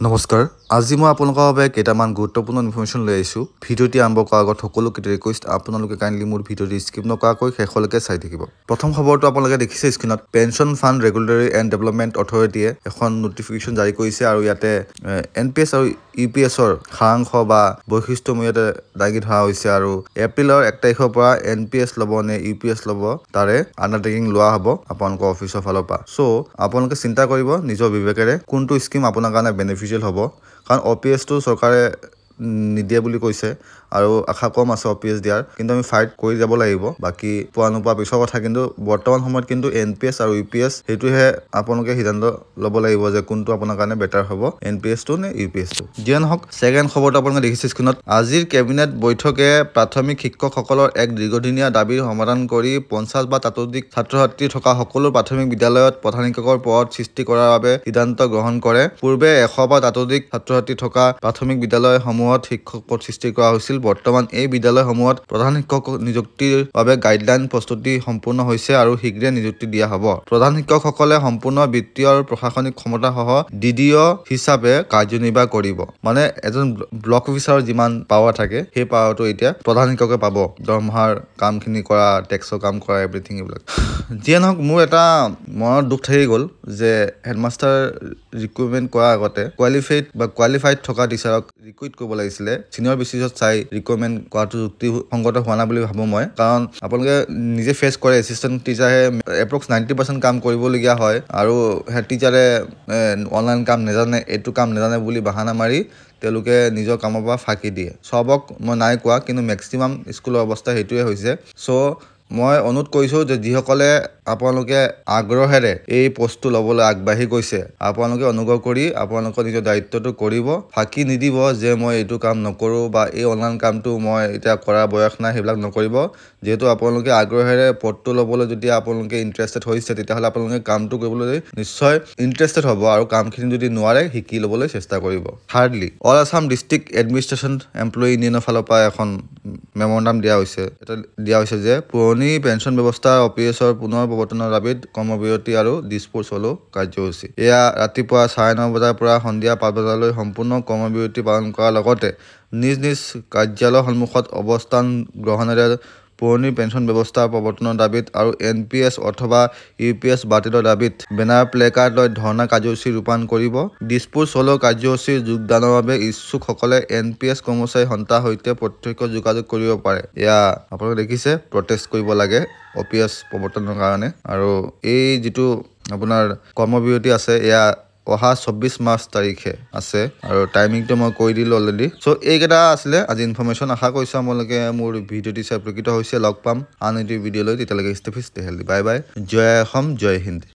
নমস্কাৰ আজি মই আপোনালোকৰ বাবে কেইটামান গুৰুত্বপূৰ্ণ ইনফৰমেশ্যন লৈ আহিছোঁ ভিডিঅ'টি আৰম্ভ কৰাৰ আগত সকলোকে ৰিকুৱেষ্ট আপোনালোকে কাইণ্ডলি মোৰ ভিডিঅ'টি স্কিপ নকৰাকৈ শেষলৈকে চাই থাকিব প্ৰথম খবৰটো আপোনালোকে দেখিছে স্ক্ৰীনত pension fund regulatory and development অথৰিটিয়ে এখন নটিফিকেশ্যন জাৰি কৰিছে আৰু ইয়াতে এনপিএছ আৰু ইউপিএছৰ সাৰাংশ বা বৈশিষ্ট্যসমূহ ইয়াতে দাগি ধৰা হৈছে আৰু এপ্ৰিলৰ 1 তাৰিখৰ পৰা এনপিএছ ল'ব নে ইউপিএছ ল'ব তাৰে আণ্ডাৰটেকিং লোৱা হ'ব আপোনালোকৰ অফিচৰ ফালৰ পৰা চ' আপোনালোকে চিন্তা কৰিব নিজৰ বিবেকেৰে কোনটো স্কিম আপোনাৰ কাৰণে বেনিফিচিয়েল হ'ব কাৰণ অপিএছটো চৰকাৰে নিদিয়ে বুলি কৈছে আৰু আশা কম আছে অপিএছ দিয়াৰ কিন্তু আমি ফাইট কৰি যাব লাগিব বাকি পোৱা নোপোৱা পিছৰ কথা কিন্তু বৰ্তমান সময়ত কিন্তু এনপিএছ আৰু ইউপিএছ সেইটোহে আপোনালোকে সিদ্ধান্ত ল'ব লাগিব যে কোনটো আপোনাৰ কাৰণে বেটাৰ হ'ব এনপিএছটো নে ইউপিএছটো যিয়ে নহওক ছেকেণ্ড খবৰটো আপোনালোকে দেখিছে স্ক্ৰীনত আজিৰ কেবিনেট বৈঠকে প্ৰাথমিক শিক্ষকসকলৰ এক দীৰ্ঘদিনীয়া দাবীৰ সমাধান কৰি 50 বা ততোধিক ছাত্ৰ-ছাত্ৰী থকা সকলো প্ৰাথমিক বিদ্যালয়ত প্ৰধান শিক্ষকৰ পদ সৃষ্টি কৰাৰ বাবে সিদ্ধান্ত গ্ৰহণ কৰে পূৰ্বে 100 বা ততোধিক ছাত্ৰ-ছাত্ৰী থকা প্ৰাথমিক বিদ্যালয়সমূহত শিক্ষক পদ সৃষ্টি কৰা হৈছিল বৰ্তমান এই বিদ্যালয়সমূহত প্ৰধান শিক্ষক নিযুক্তিৰ বাবে গাইডলাইন প্ৰস্তুতি সম্পূৰ্ণ হৈছে আৰু শীঘ্ৰে নিযুক্তি দিয়া হ'ব প্ৰধান শিক্ষকসকলে সম্পূৰ্ণ বিত্তীয় আৰু প্ৰশাসনিক ক্ষমতা সহ ডিডিঅ হিচাপে কাৰ্যনিৰ্বাহ কৰিব মানে এজন ব্লক অফিচাৰৰ যিমান পাৱাৰ থাকে সেই পাৱাৰটো এতিয়া প্ৰধান শিক্ষকে পাব দৰমহাৰ কামখিনি কৰা টেক্সৰ কাম কৰা এভৰিথিং এইবিলাক যিয়ে নহওক মোৰ এটা মনত দুখ থাকি গ'ল যে হেডমাষ্টাৰ ৰিক্ৰুটমেণ্ট কৰাৰ আগতে কোৱালিফাইড থকা টিচাৰক ৰিক্ৰুইট কৰিব লাগিছিলে চিনিয়ৰ বেচিছত চাই ৰিক্ৰুটমেণ্ট কৰাটো যুক্তিসংগত হোৱা নাই বুলি ভাবোঁ মই কাৰণ আপোনালোকে নিজে ফেচ কৰে এছিষ্টেণ্ট টিচাৰে এপ্ৰক্স 90% কাম কৰিবলগীয়া হয় আৰু হেড টিচাৰে অনলাইন কাম নাজানে এইটো কাম নাজানে বুলি বাহানা মাৰি তেওঁলোকে নিজৰ কামৰ পৰা ফাঁকি দিয়ে সবক মই নাই কোৱা কিন্তু মেক্সিমাম স্কুলৰ অৱস্থা সেইটোৱে হৈছে চ' মই অনুৰোধ কৰিছোঁ যে যিসকলে আপোনালোকে আগ্ৰহেৰে এই পষ্টটো ল'বলৈ আগবাঢ়ি গৈছে আপোনালোকে অনুগ্ৰহ কৰি আপোনালোকৰ নিজৰ দায়িত্বটো কৰিব ফাঁকি নিদিব যে মই এইটো কাম নকৰোঁ বা এই অনলাইন কামটো মই এতিয়া কৰাৰ বয়স নাই সেইবিলাক নকৰিব যিহেতু আপোনালোকে আগ্ৰহেৰে পদটো ল'বলৈ যদি আপোনালোকে ইণ্টাৰেষ্টেড হৈছে তেতিয়াহ'লে আপোনালোকে কামটো কৰিবলৈ নিশ্চয় ইণ্টাৰেষ্টেড হ'ব আৰু কামখিনি যদি নোৱাৰে শিকি ল'বলৈ চেষ্টা কৰিব thirdly all Assam district administration employee ইউনিয়নৰ ফালৰ পৰা এখন মেমৰেণ্ডাম দিয়া হৈছে যে পুৰণি পেঞ্চন ব্যৱস্থা অপিএছৰ পুনৰ প্ৰৱৰ্তনৰ দাবীত কৰ্মবিৰতি আৰু ডিছপ'জ হ'লেও কাৰ্যসূচী এয়া ৰাতিপুৱা 9:30 বজাৰ পৰা সন্ধিয়া 5 বজালৈ সম্পূৰ্ণ কৰ্মবিৰতি পালন কৰাৰ লগতে নিজ নিজ কাৰ্যালয়ৰ সন্মুখত অৱস্থান গ্ৰহণেৰে পুৰণি পেঞ্চন ব্যৱস্থাৰ প্ৰৱৰ্তনৰ দাবীত আৰু এনপিএছ অথবা ইউপিএছ বাতিলৰ দাবীত বেনাৰ প্লেকাৰ্ড লৈ ধৰ্ণা কাৰ্যসূচী ৰূপায়ণ কৰিব ডিছপ'জ হ'লেও কাৰ্যসূচীৰ যোগদানৰ বাবে ইচ্ছুকসকলে এনপিএছ কৰ্মচাৰী সন্থাৰ সৈতে প্ৰত্যক্ষ যোগাযোগ কৰিব পাৰে এয়া আপোনালোকে দেখিছে প্ৰটেষ্ট কৰিব লাগে অপিএছ প্ৰৱৰ্তনৰ কাৰণে আৰু এই যিটো আপোনাৰ কৰ্মবিৰতি আছে এয়া অহা 24 মাৰ্চ তাৰিখে আছে আৰু টাইমিংটো মই কৈ দিলোঁ অলৰেডি চ' এইকেইটা আছিলে আজি ইনফৰমেশ্যন আশা কৰিছোঁ আপোনালোকে মোৰ ভিডিঅ'টি চাই উপকৃত হৈছে লগ পাম আন এটি ভিডিঅ'লৈ তেতিয়ালৈকে stay fit stay healthy bye bye জয় অসম জয় হিন্দ